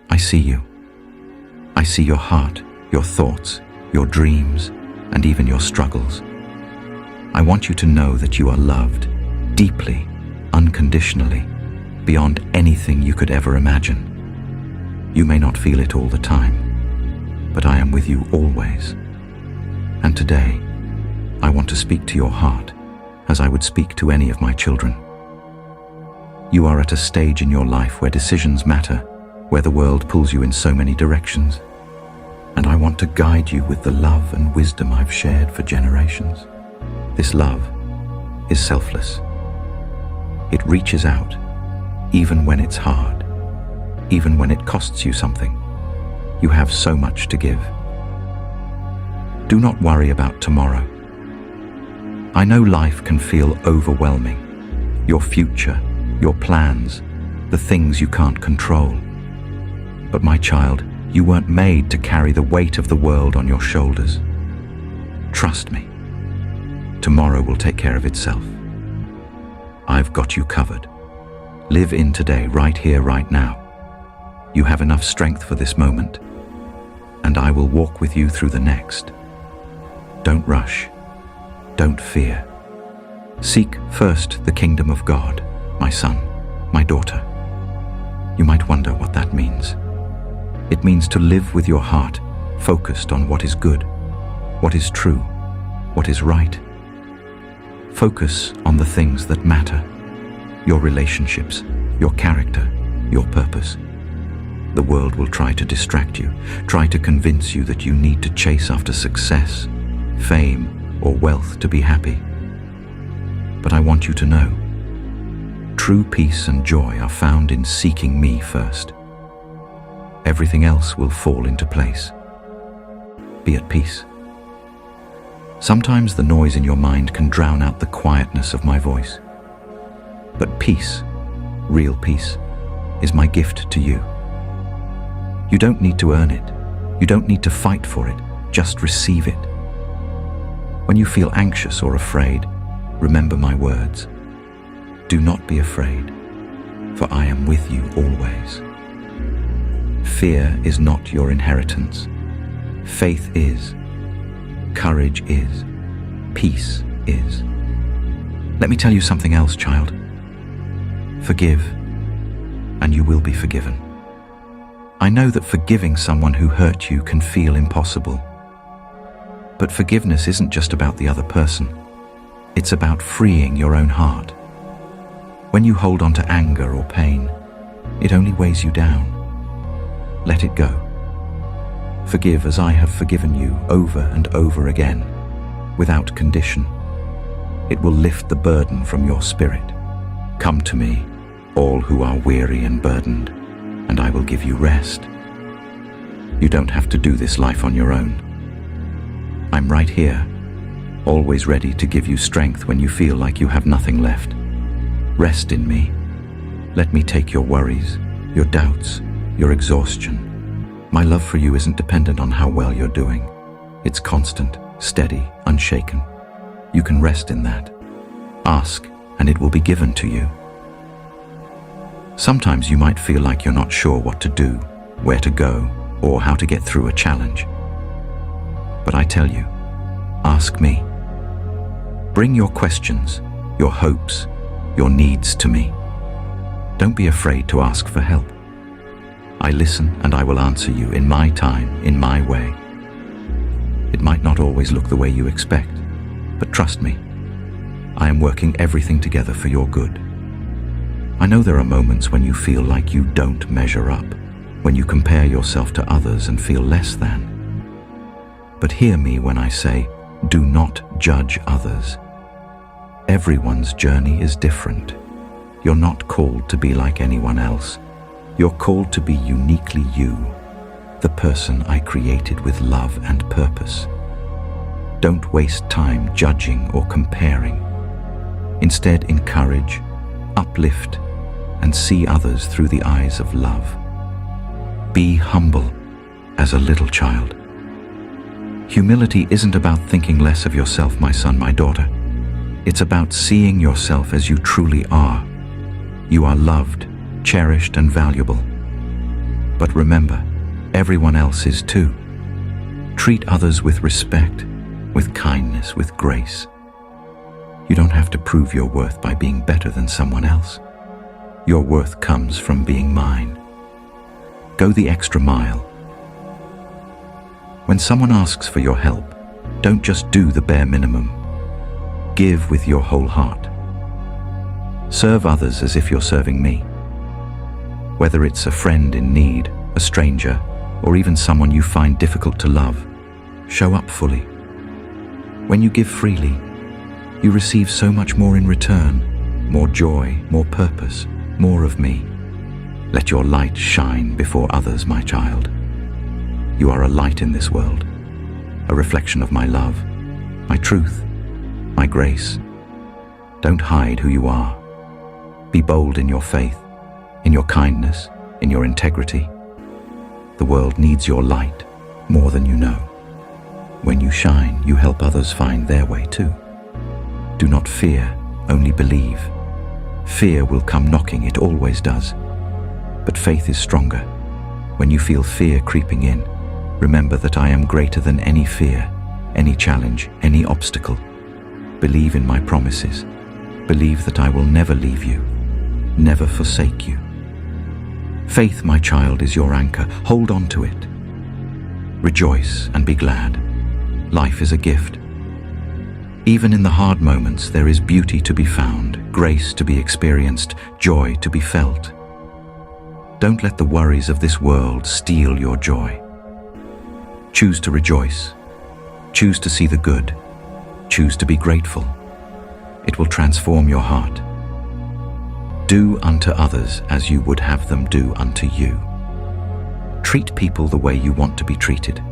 I see you. I see your heart, your thoughts, your dreams, and even your struggles. I want you to know that you are loved, deeply, unconditionally, beyond anything you could ever imagine. You may not feel it all the time, but I am with you always. And today, I want to speak to your heart as I would speak to any of my children. You are at a stage in your life where decisions matter, where the world pulls you in so many directions. And I want to guide you with the love and wisdom I've shared for generations. This love is selfless. It reaches out, even when it's hard, even when it costs you something. You have so much to give. Do not worry about tomorrow. I know life can feel overwhelming. Your future, your plans, the things you can't control. But my child, you weren't made to carry the weight of the world on your shoulders. Trust me. Tomorrow will take care of itself. I've got you covered. Live in today, right here, right now. You have enough strength for this moment, and I will walk with you through the next. Don't rush. Don't fear. Seek first the kingdom of God, my son, my daughter. You might wonder what that means. It means to live with your heart focused on what is good, what is true, what is right. Focus on the things that matter, your relationships, your character, your purpose. The world will try to distract you, try to convince you that you need to chase after success, fame, or wealth to be happy. But I want you to know, true peace and joy are found in seeking me first. Everything else will fall into place. Be at peace. Sometimes the noise in your mind can drown out the quietness of my voice. But peace, real peace, is my gift to you. You don't need to earn it. You don't need to fight for it. Just receive it. When you feel anxious or afraid, remember my words. Do not be afraid, for I am with you always. Fear is not your inheritance. Faith is. Courage is. Peace is. Let me tell you something else, child. Forgive, and you will be forgiven. I know that forgiving someone who hurt you can feel impossible. But forgiveness isn't just about the other person. It's about freeing your own heart. When you hold on to anger or pain, it only weighs you down. Let it go. Forgive as I have forgiven you over and over again, without condition. It will lift the burden from your spirit. Come to me, all who are weary and burdened, and I will give you rest. You don't have to do this life on your own. I'm right here, always ready to give you strength when you feel like you have nothing left. Rest in me. Let me take your worries, your doubts, your exhaustion. My love for you isn't dependent on how well you're doing. It's constant, steady, unshaken. You can rest in that. Ask, and it will be given to you. Sometimes you might feel like you're not sure what to do, where to go, or how to get through a challenge. But I tell you, ask me. Bring your questions, your hopes, your needs to me. Don't be afraid to ask for help. I listen and I will answer you in my time, in my way. It might not always look the way you expect, but trust me, I am working everything together for your good. I know there are moments when you feel like you don't measure up, when you compare yourself to others and feel less than. But hear me when I say, do not judge others. Everyone's journey is different. You're not called to be like anyone else. You're called to be uniquely you, the person I created with love and purpose. Don't waste time judging or comparing. Instead, encourage, uplift, and see others through the eyes of love. Be humble as a little child. Humility isn't about thinking less of yourself, my son, my daughter. It's about seeing yourself as you truly are. You are loved, cherished, and valuable. But remember, everyone else is too. Treat others with respect, with kindness, with grace. You don't have to prove your worth by being better than someone else. Your worth comes from being mine. Go the extra mile. When someone asks for your help, don't just do the bare minimum. Give with your whole heart. Serve others as if you're serving me. Whether it's a friend in need, a stranger, or even someone you find difficult to love, show up fully. When you give freely, you receive so much more in return, more joy, more purpose, more of me. Let your light shine before others, my child. You are a light in this world, a reflection of my love, my truth, my grace. Don't hide who you are. Be bold in your faith, in your kindness, in your integrity. The world needs your light more than you know. When you shine, you help others find their way too. Do not fear, only believe. Fear will come knocking, it always does. But faith is stronger. When you feel fear creeping in, remember that I am greater than any fear, any challenge, any obstacle. Believe in my promises. Believe that I will never leave you, never forsake you. Faith, my child, is your anchor. Hold on to it. Rejoice and be glad. Life is a gift. Even in the hard moments, there is beauty to be found, grace to be experienced, joy to be felt. Don't let the worries of this world steal your joy. Choose to rejoice. Choose to see the good. Choose to be grateful. It will transform your heart. Do unto others as you would have them do unto you. Treat people the way you want to be treated,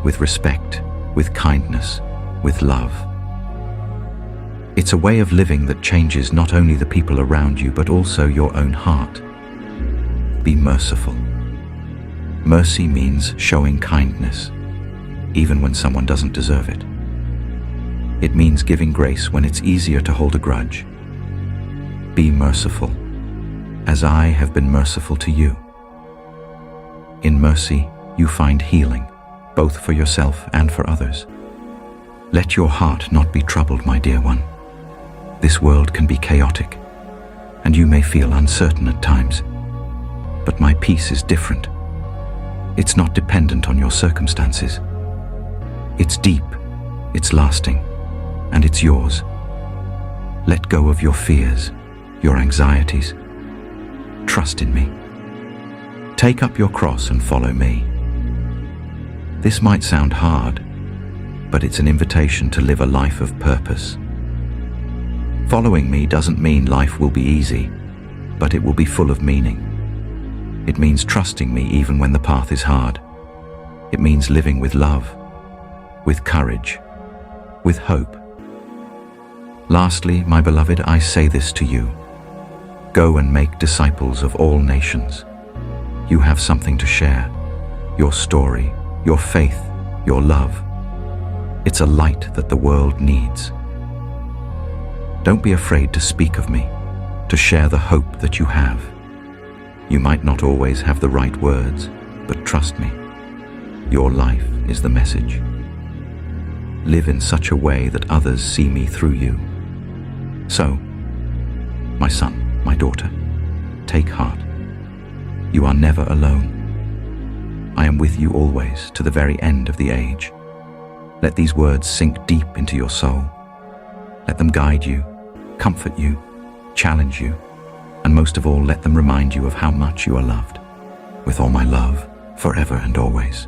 with respect, with kindness, with love. It's a way of living that changes not only the people around you, but also your own heart. Be merciful. Mercy means showing kindness, even when someone doesn't deserve it. It means giving grace when it's easier to hold a grudge. Be merciful, as I have been merciful to you. In mercy, you find healing, both for yourself and for others. Let your heart not be troubled, my dear one. This world can be chaotic, and you may feel uncertain at times. But my peace is different. It's not dependent on your circumstances. It's deep, it's lasting, and it's yours. Let go of your fears, your anxieties. Trust in me. Take up your cross and follow me. This might sound hard, but it's an invitation to live a life of purpose. Following me doesn't mean life will be easy, but it will be full of meaning. It means trusting me even when the path is hard. It means living with love, with courage, with hope. Lastly, my beloved, I say this to you. Go and make disciples of all nations. You have something to share. Your story, your faith, your love. It's a light that the world needs. Don't be afraid to speak of me, to share the hope that you have. You might not always have the right words, but trust me, your life is the message. Live in such a way that others see me through you. So, my son, my daughter, take heart. You are never alone. I am with you always to the very end of the age. Let these words sink deep into your soul. Let them guide you, comfort you, challenge you, and most of all, let them remind you of how much you are loved, with all my love, forever and always.